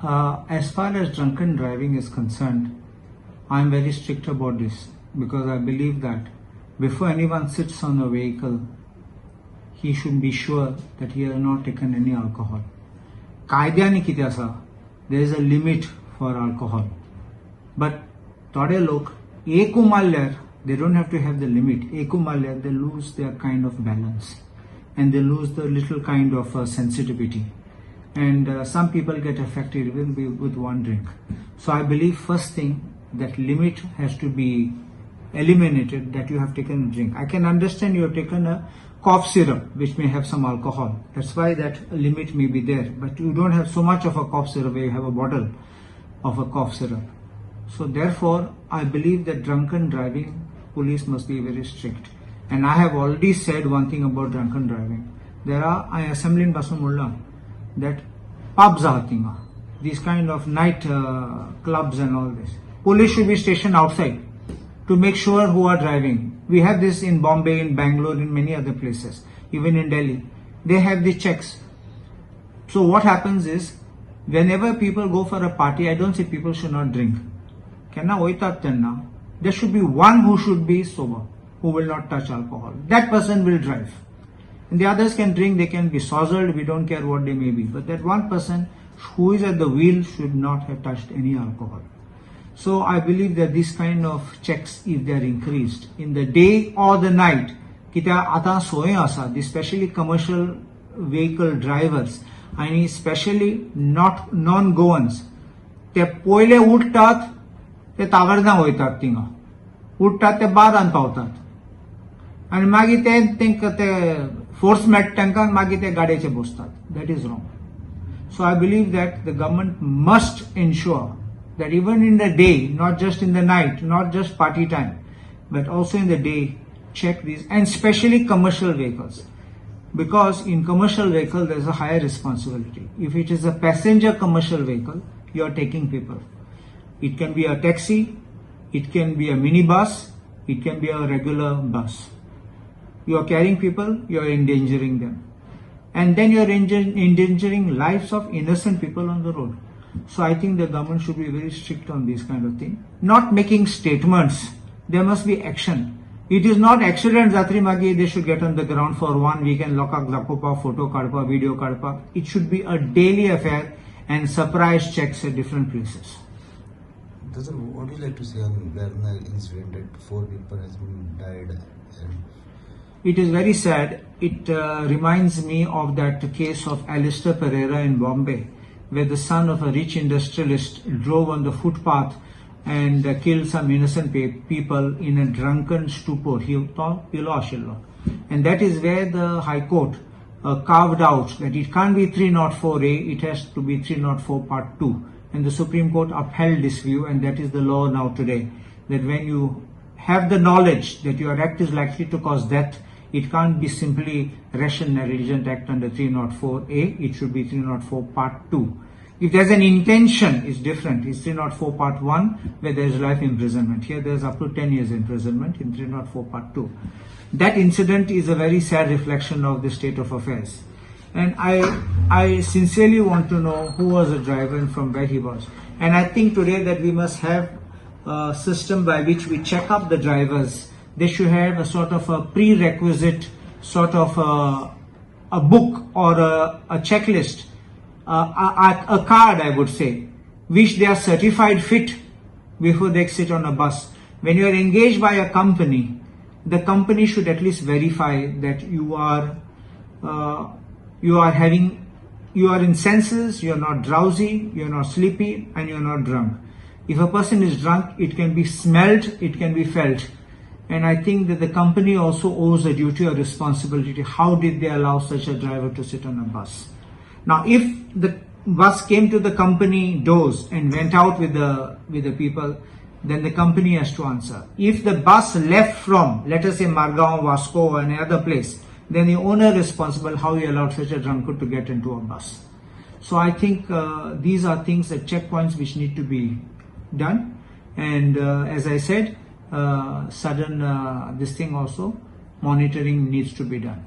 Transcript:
As far as drunken driving is concerned, I am very strict about this because I believe that before anyone sits on a vehicle, he should be sure that he has not taken any alcohol. कायद्याने कितें आसा, there is a limit for alcohol. But थोडे लोक एकू मारल्यार they don't have to have the limit. एकू मारल्यार they lose their kind of balance and they lose the little kind of sensitivity. And some people get affected even with one drink. So I believe first thing, that limit has to be eliminated, that you have taken a drink. I can understand you have taken a cough syrup which may have some alcohol. That's why that limit may be there. But you don't have so much of a cough syrup where you have a bottle of a cough syrup. So therefore, I believe that drunken driving, police must be very strict. And I have already said one thing about drunken driving. There are, I assembly in Basumulla, that pubs are thinga, these kind of night clubs and all this. Police should be stationed outside to make sure who are driving. We have this in Bombay, in Bangalore, in many other places, even in Delhi. They have the checks. So what happens is, whenever people go for a party, I don't say people should not drink. There should be one who should be sober, who will not touch alcohol. That person will drive. And the others can drink, they can be sozzled, we don't care what they may be. But that one person who is at the wheel should not have touched any alcohol. So I believe that this kind of checks, if they are increased in the day or the night, especially commercial vehicle drivers, and especially not non-goans, ते पहिले उठतात, ते तावरना वयतात थिंगा. उठतात ते बारान पावतात. आणि मागीर ते force met tankan magi te gadeche bostat. That is wrong. So I believe that the government must ensure that even in the day, not just in the night, not just party time, but also in the day, check these, and especially commercial vehicles. Because in commercial vehicle, there is a higher responsibility. If it is a passenger commercial vehicle, you are taking people. It can be a taxi, it can be a minibus, it can be a regular bus. You are carrying people, you are endangering them. And then you are endangering lives of innocent people on the road. So I think the government should be very strict on this kind of thing. Not making statements. There must be action. It is not accident Zatri Magi, they should get on the ground for 1 week and lock up Zakopa, photo kadpa, video kadpa. It should be a daily affair and surprise checks at different places. What would you like to say on the incident that 4 people has been died? It is very sad. It reminds me of that case of Alvares Ferreira in Bombay, where the son of a rich industrialist drove on the footpath and killed some innocent people in a drunken stupor. And that is where the High Court carved out that it can't be 304A, it has to be 304 Part 2. And the Supreme Court upheld this view, and that is the law now today, that when you have the knowledge that your act is likely to cause death, it can't be simply rash and negligent act under 304A, it should be 304 Part 2. If there's an intention, it's different. It's 304 Part 1, where there's life imprisonment. Here there's up to 10 years imprisonment in 304 Part 2. That incident is a very sad reflection of the state of affairs. And I sincerely want to know who was the driver and from where he was. And I think today that we must have a system by which we check up the drivers. They should have a sort of a prerequisite, sort of a book or a checklist, a card, I would say, which they are certified fit before they sit on a bus. When you are engaged by a company, the company should at least verify that you are in senses, you are not drowsy, you are not sleepy, and you are not drunk. If a person is drunk, it can be smelled, it can be felt. And I think that the company also owes a duty or responsibility. How did they allow such a driver to sit on a bus? Now, if the bus came to the company doors and went out with the people, then the company has to answer. If the bus left from, let us say, Margao, Vasco, or any other place, then the owner is responsible how he allowed such a drunkard to get into a bus. So I think these are things, that checkpoints which need to be done. And as I said, this thing also, monitoring needs to be done.